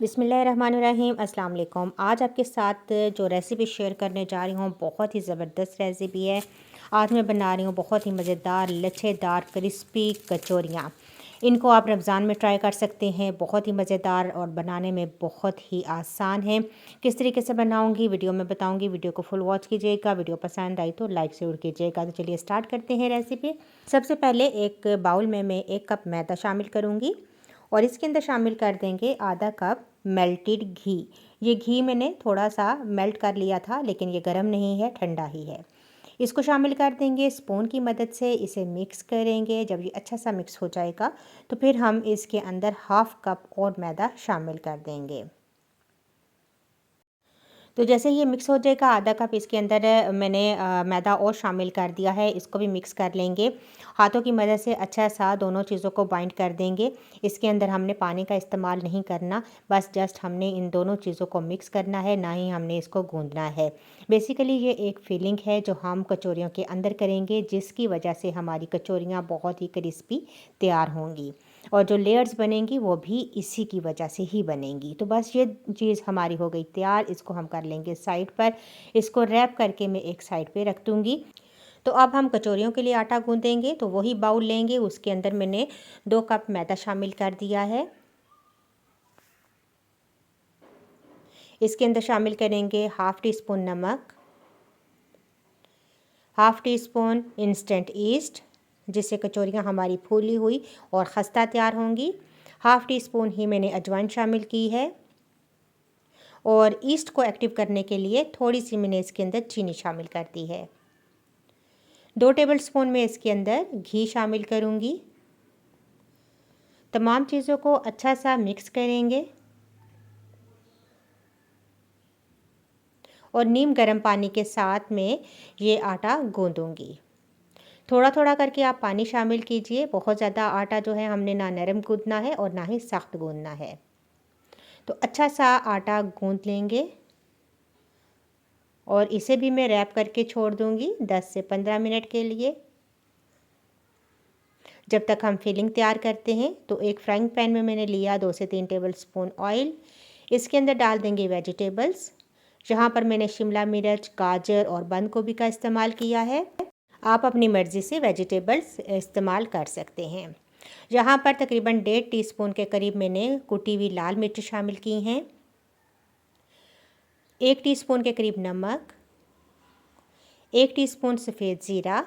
बिस्मिल्लाहिर्रहमानिर्रहीम अस्सलाम वालेकुम। आज आपके साथ जो रेसिपी शेयर करने जा रही हूँ बहुत ही ज़बरदस्त रेसिपी है। आज मैं बना रही हूँ बहुत ही मज़ेदार लच्छेदार क्रिस्पी कचौरियाँ। इनको आप रमज़ान में ट्राई कर सकते हैं। बहुत ही मज़ेदार और बनाने में बहुत ही आसान है। किस तरीके से बनाऊँगी वीडियो में बताऊँगी। वीडियो को फुल वॉच कीजिएगा। वीडियो पसंद आई तो लाइक ज़रूर कीजिएगा। तो चलिए स्टार्ट करते हैं रेसिपी। सबसे पहले एक बाउल में मैं 1 कप मैदा शामिल करूँगी और इसके अंदर शामिल कर देंगे आधा कप मेल्टेड घी। ये घी मैंने थोड़ा सा मेल्ट कर लिया था, लेकिन ये गर्म नहीं है, ठंडा ही है। इसको शामिल कर देंगे स्पून की मदद से। इसे मिक्स करेंगे। जब ये अच्छा सा मिक्स हो जाएगा तो फिर हम इसके अंदर हाफ़ कप और मैदा शामिल कर देंगे। तो जैसे ये मिक्स हो जाएगा, आधा कप इसके अंदर मैंने मैदा और शामिल कर दिया है। इसको भी मिक्स कर लेंगे। हाथों की मदद से अच्छा सा दोनों चीज़ों को बाइंड कर देंगे। इसके अंदर हमने पानी का इस्तेमाल नहीं करना, बस जस्ट हमने इन दोनों चीज़ों को मिक्स करना है, ना ही हमने इसको गूंदना है। बेसिकली ये एक फिलिंग है जो हम कचौरियों के अंदर करेंगे, जिसकी वजह से हमारी कचौरियाँ बहुत ही क्रिस्पी तैयार होंगी और जो लेयर्स बनेंगी वो भी इसी की वजह से ही बनेंगी। तो बस ये चीज़ हमारी हो गई तैयार। इसको हम कर लेंगे साइड पर। इसको रैप करके मैं एक साइड पे रख दूँगी। तो अब हम कचौरियों के लिए आटा गूँदेंगे। तो वही बाउल लेंगे, उसके अंदर मैंने 2 कप मैदा शामिल कर दिया है। इसके अंदर शामिल करेंगे हाफ़ टी स्पून नमक, half tea spoon instant east, जिससे कचौरियाँ हमारी फूली हुई और खस्ता तैयार होंगी। हाफ़ टी स्पून ही मैंने अजवाइन शामिल की है और ईस्ट को एक्टिव करने के लिए थोड़ी सी मैंने इसके अंदर चीनी शामिल कर दी है। 2 टेबलस्पून में इसके अंदर घी शामिल करूँगी। तमाम चीज़ों को अच्छा सा मिक्स करेंगे और नीम गर्म पानी के साथ में ये आटा गूँदूँगी। थोड़ा थोड़ा करके आप पानी शामिल कीजिए। बहुत ज़्यादा आटा जो है हमने ना नरम गूँदना है और ना ही सख्त गूँदना है। तो अच्छा सा आटा गूँद लेंगे और इसे भी मैं रैप करके छोड़ दूँगी 10 से 15 मिनट के लिए, जब तक हम फिलिंग तैयार करते हैं। तो एक फ्राइंग पैन में मैंने लिया 2 से 3 टेबलस्पून ऑयल। इसके अंदर डाल देंगे वेजिटेबल्स। यहाँ पर मैंने शिमला मिर्च, गाजर और बंद गोभी का इस्तेमाल किया है। आप अपनी मर्ज़ी से वेजिटेबल्स इस्तेमाल कर सकते हैं। यहाँ पर तकरीबन 1.5 टीस्पून के करीब मैंने कुटी हुई लाल मिर्च शामिल की हैं, 1 टीस्पून के करीब नमक, 1 टीस्पून सफ़ेद ज़ीरा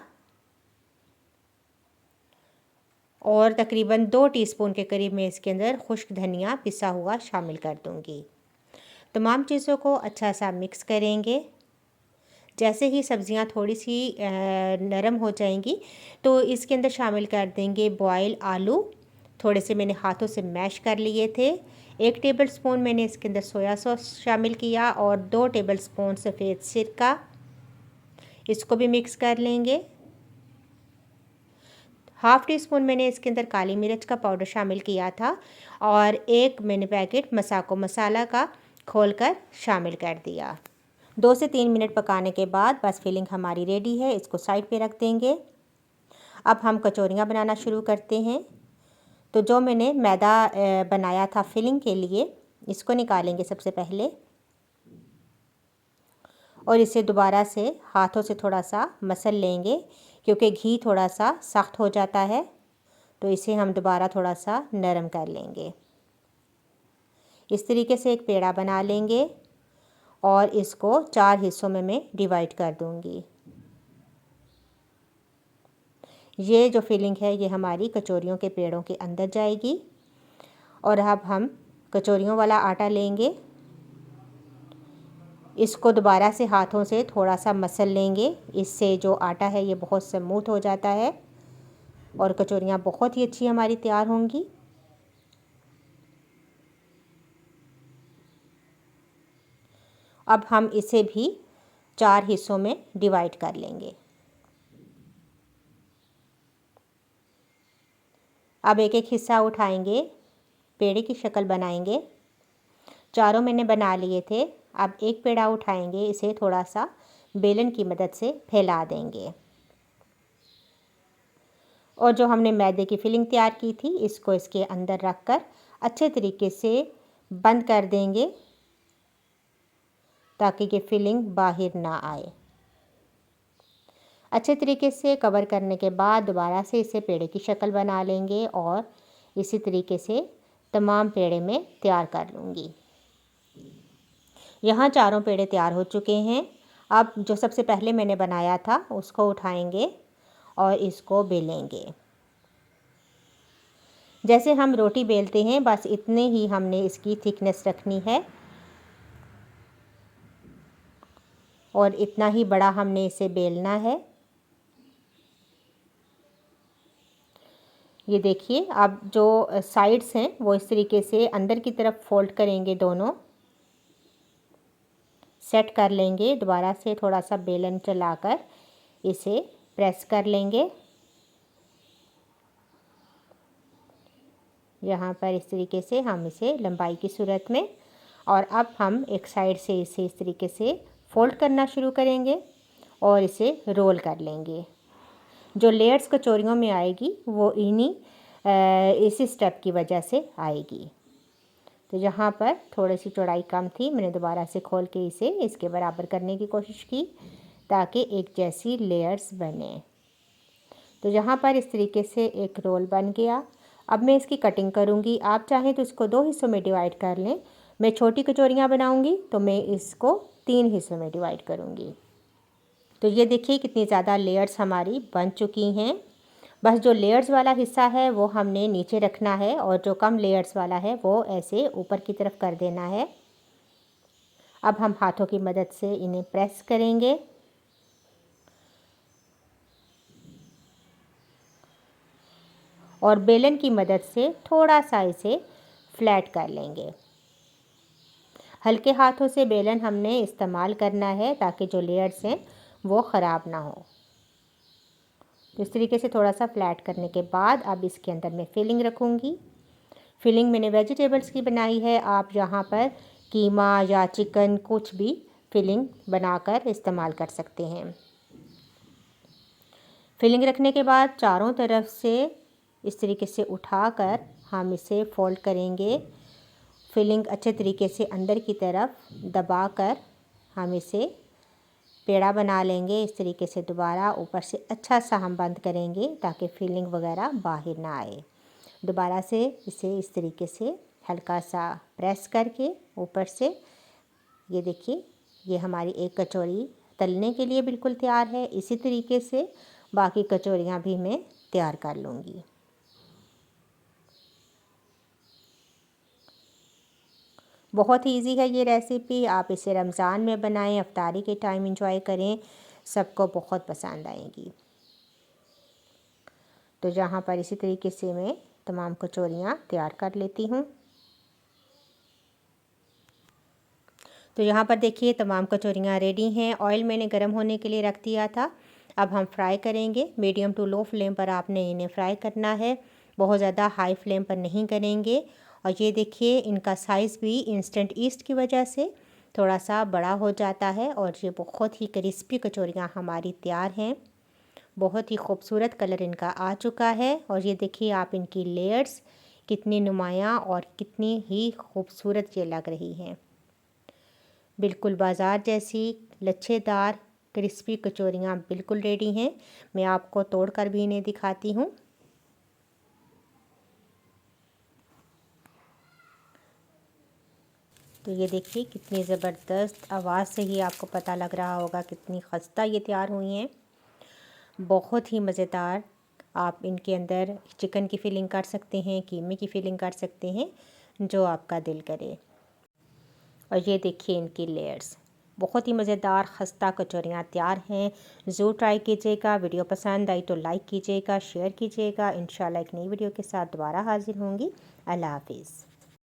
और तकरीबन 2 टीस्पून के करीब मैं इसके अंदर खुश्क धनिया पिसा हुआ शामिल कर दूँगी। तमाम चीज़ों को अच्छा सा मिक्स करेंगे। जैसे ही सब्ज़ियाँ थोड़ी सी नरम हो जाएंगी तो इसके अंदर शामिल कर देंगे बॉयल आलू। थोड़े से मैंने हाथों से मैश कर लिए थे। 1 टेबलस्पून मैंने इसके अंदर सोया सॉस शामिल किया और 2 टेबलस्पून सफ़ेद सिरका। इसको भी मिक्स कर लेंगे। हाफ़ टी स्पून मैंने इसके अंदर काली मिर्च का पाउडर शामिल किया था और एक मैंने पैकेट मसाको मसाला का खोलकर शामिल कर दिया। 2 से 3 मिनट पकाने के बाद बस फिलिंग हमारी रेडी है। इसको साइड पे रख देंगे। अब हम कचौरियाँ बनाना शुरू करते हैं। तो जो मैंने मैदा बनाया था फिलिंग के लिए, इसको निकालेंगे सबसे पहले और इसे दोबारा से हाथों से थोड़ा सा मसल लेंगे, क्योंकि घी थोड़ा सा सख्त हो जाता है। तो इसे हम दोबारा थोड़ा सा नरम कर लेंगे। इस तरीके से एक पेड़ा बना लेंगे और इसको 4 हिस्सों में मैं डिवाइड कर दूंगी। ये जो फिलिंग है ये हमारी कचौरियों के पेड़ों के अंदर जाएगी। और अब हम कचौरियों वाला आटा लेंगे। इसको दोबारा से हाथों से थोड़ा सा मसल लेंगे। इससे जो आटा है ये बहुत स्मूथ हो जाता है और कचौरियाँ बहुत ही अच्छी हमारी तैयार होंगी। अब हम इसे भी 4 हिस्सों में डिवाइड कर लेंगे। अब एक एक हिस्सा उठाएंगे, पेड़े की शक्ल बनाएंगे। चारों मैंने बना लिए थे। अब एक पेड़ा उठाएंगे, इसे थोड़ा सा बेलन की मदद से फैला देंगे और जो हमने मैदे की फिलिंग तैयार की थी इसको इसके अंदर रखकर अच्छे तरीके से बंद कर देंगे ताकि ये फिलिंग बाहर ना आए। अच्छे तरीके से कवर करने के बाद दोबारा से इसे पेड़े की शक्ल बना लेंगे और इसी तरीके से तमाम पेड़े में तैयार कर लूँगी। यहाँ चारों पेड़े तैयार हो चुके हैं। अब जो सबसे पहले मैंने बनाया था उसको उठाएंगे और इसको बेलेंगे। जैसे हम रोटी बेलते हैं बस इतने ही हमने इसकी थिकनेस रखनी है और इतना ही बड़ा हमने इसे बेलना है। ये देखिए, अब जो साइड्स हैं वो इस तरीके से अंदर की तरफ फोल्ड करेंगे, दोनों सेट कर लेंगे। दोबारा से थोड़ा सा बेलन चलाकर इसे प्रेस कर लेंगे। यहाँ पर इस तरीके से हम इसे लंबाई की सूरत में, और अब हम एक साइड से इसे इस तरीके से फोल्ड करना शुरू करेंगे और इसे रोल कर लेंगे। जो लेयर्स कचौरियों में आएगी वो इन्हीं इसी स्टेप की वजह से आएगी। तो यहाँ पर थोड़ी सी चौड़ाई कम थी, मैंने दोबारा से खोल के इसे इसके बराबर करने की कोशिश की ताकि एक जैसी लेयर्स बने। तो यहाँ पर इस तरीके से एक रोल बन गया। अब मैं इसकी कटिंग करूँगी। आप चाहें तो इसको 2 हिस्सों में डिवाइड कर लें। मैं छोटी कचौरियाँ बनाऊँगी तो मैं इसको 3 हिस्सों में डिवाइड करूँगी। तो ये देखिए कितनी ज़्यादा लेयर्स हमारी बन चुकी हैं। बस जो लेयर्स वाला हिस्सा है वो हमने नीचे रखना है और जो कम लेयर्स वाला है वो ऐसे ऊपर की तरफ कर देना है। अब हम हाथों की मदद से इन्हें प्रेस करेंगे और बेलन की मदद से थोड़ा सा इसे फ्लैट कर लेंगे। हल्के हाथों से बेलन हमने इस्तेमाल करना है ताकि जो लेयर्स हैं वो ख़राब ना हो। तो इस तरीके से थोड़ा सा फ्लैट करने के बाद अब इसके अंदर मैं फिलिंग रखूँगी। फिलिंग मैंने वेजिटेबल्स की बनाई है। आप यहाँ पर कीमा या चिकन कुछ भी फिलिंग बनाकर इस्तेमाल कर सकते हैं। फिलिंग रखने के बाद चारों तरफ से इस तरीके से उठाकर हम इसे फोल्ड करेंगे। फिलिंग अच्छे तरीके से अंदर की तरफ दबाकर हम इसे पेड़ा बना लेंगे। इस तरीके से दोबारा ऊपर से अच्छा सा हम बंद करेंगे ताकि फिलिंग वगैरह बाहर ना आए। दोबारा से इसे इस तरीके से हल्का सा प्रेस करके ऊपर से, ये देखिए, ये हमारी एक कचौरी तलने के लिए बिल्कुल तैयार है। इसी तरीके से बाकी कचौरियाँ भी मैं तैयार कर लूँगी। बहुत ही इजी है ये रेसिपी। आप इसे रमज़ान में बनाएं, इफ्तारी के टाइम एंजॉय करें, सबको बहुत पसंद आएगी। तो यहाँ पर इसी तरीके से मैं तमाम कचौरियाँ तैयार कर लेती हूँ। तो यहाँ पर देखिए तमाम कचौरियाँ रेडी हैं। ऑयल मैंने गर्म होने के लिए रख दिया था। अब हम फ्राई करेंगे। मीडियम टू लो फ्लेम पर आपने इन्हें फ्राई करना है, बहुत ज़्यादा हाई फ्लेम पर नहीं करेंगे। और ये देखिए इनका साइज़ भी इंस्टेंट ईस्ट की वजह से थोड़ा सा बड़ा हो जाता है और ये बहुत ही क्रिस्पी कचौरियाँ हमारी तैयार हैं। बहुत ही खूबसूरत कलर इनका आ चुका है और ये देखिए आप इनकी लेयर्स कितनी नुमायाँ और कितनी ही खूबसूरत ये लग रही हैं। बिल्कुल बाज़ार जैसी लच्छेदार क्रिस्पी कचौरियाँ बिल्कुल रेडी हैं। मैं आपको तोड़कर भी इन्हें दिखाती हूँ। तो ये देखिए कितनी ज़बरदस्त, आवाज़ से ही आपको पता लग रहा होगा कितनी खस्ता ये तैयार हुई हैं। बहुत ही मज़ेदार। आप इनके अंदर चिकन की फिलिंग कर सकते हैं, कीमे की फिलिंग कर सकते हैं, जो आपका दिल करे। और ये देखिए इनकी लेयर्स, बहुत ही मज़ेदार खस्ता कचौरियाँ तैयार हैं। ज़रूर ट्राई कीजिएगा। वीडियो पसंद आई तो लाइक कीजिएगा, शेयर कीजिएगा। इंशाल्लाह एक नई वीडियो के साथ दोबारा हाज़िर होंगी। अल्लाह हाफिज़।